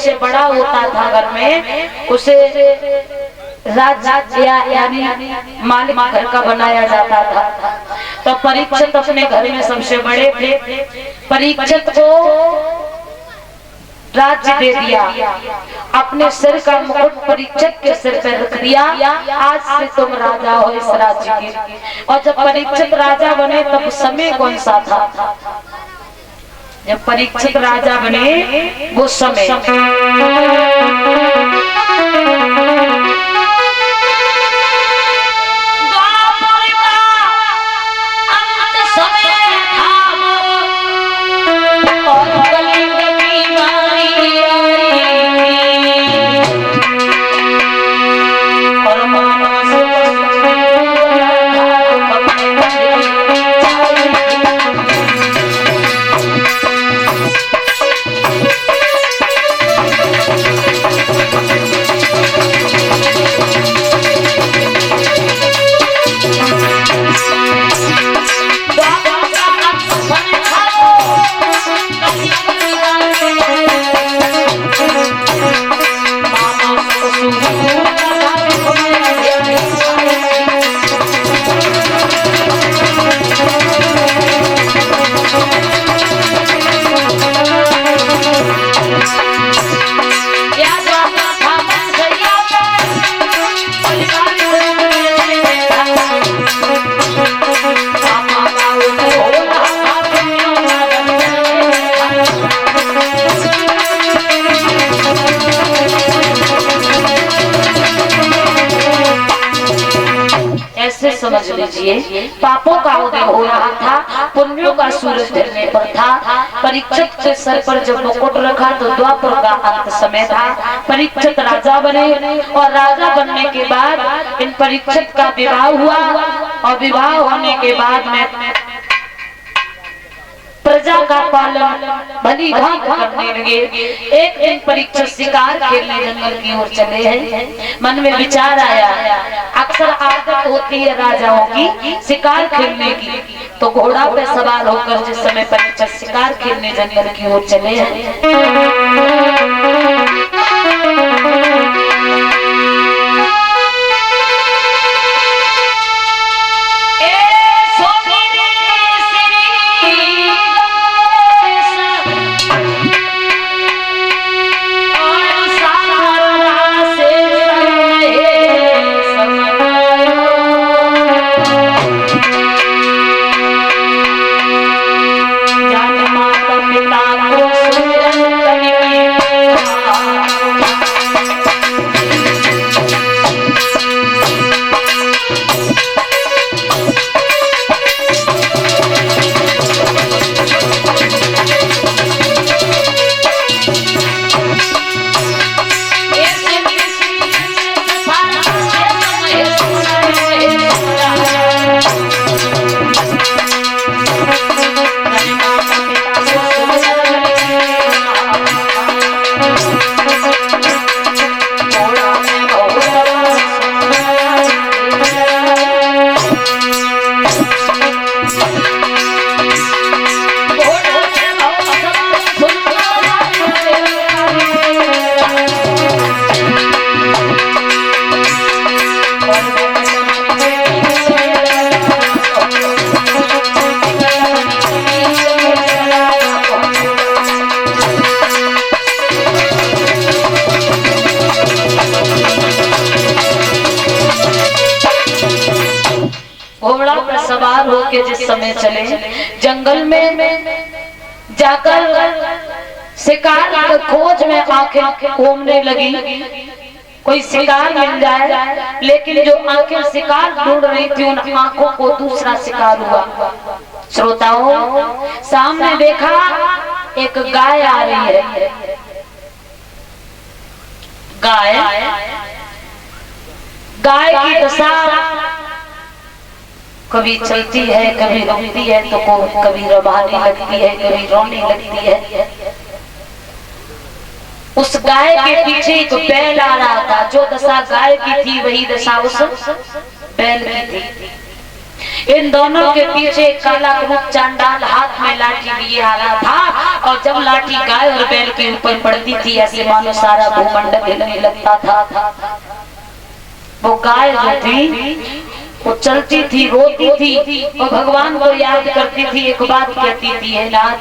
सबसे बड़ा होता था घर में, उसे राजा यानी मालिक घर का बनाया जाता था। तो परीक्षित अपने घर में सबसे बड़े थे। परीक्षित को राज्य दे दिया, अपने सिर का मुकुट परीक्षित के सिर पर रख दिया, आज से तुम राजा हो इस राज्य के। और जब परीक्षित राजा बने तब समय कौन सा था? जब परीक्षित राजा बने वो समय समझ लीजिए, पापों का उदय हो रहा था, पुण्यों का सूरज ढलने पर था। परीक्षित के सर पर जब मुकुट रखा तो द्वापर का अंत समय था। परीक्षित राजा बने और राजा बनने के बाद इन परीक्षित का विवाह हुआ और विवाह होने के बाद में प्रजा का पालन भली भांति करने लगे। एक दिन परीक्षित शिकार खेलने जंगल की ओर चले हैं। मन में विचार आया, अक्सर आदत होती है राजाओं की शिकार खेलने की, तो घोड़ा पे सवार होकर जिस समय परीक्षित शिकार खेलने जंगल की ओर चले हैं, घोड़ा पर सवार होके जिस समय चले जंगल में जाकर शिकार की खोज में आंखें घूमने लगी, कोई शिकार मिल जाए। लेकिन जो आंखें शिकार ढूंढ रही थी उन आंखों को दूसरा शिकार हुआ। श्रोताओं, सामने देखा एक गाय आ रही है। गाय की दशा कभी चलती है, कभी रुकती है, तो कभी रबाने लगती है, कभी रोने लगती है। उस गाय के पीछे एक बैल आ रहा था। जो दशा गाय की थी वही दशा उस बैल की थी। इन दोनों के पीछे काला रूप चांडाल हाथ में लाठी लिए आ रहा था, और जब लाठी गाय और बैल के ऊपर पड़ती थी ऐसे मानो सारा भूमंडल हिलने लगता था। वो गाय जो थी वो चलती थी, रोती थी और भगवान को याद करती थी। एक बात कहती थी, हे नाथ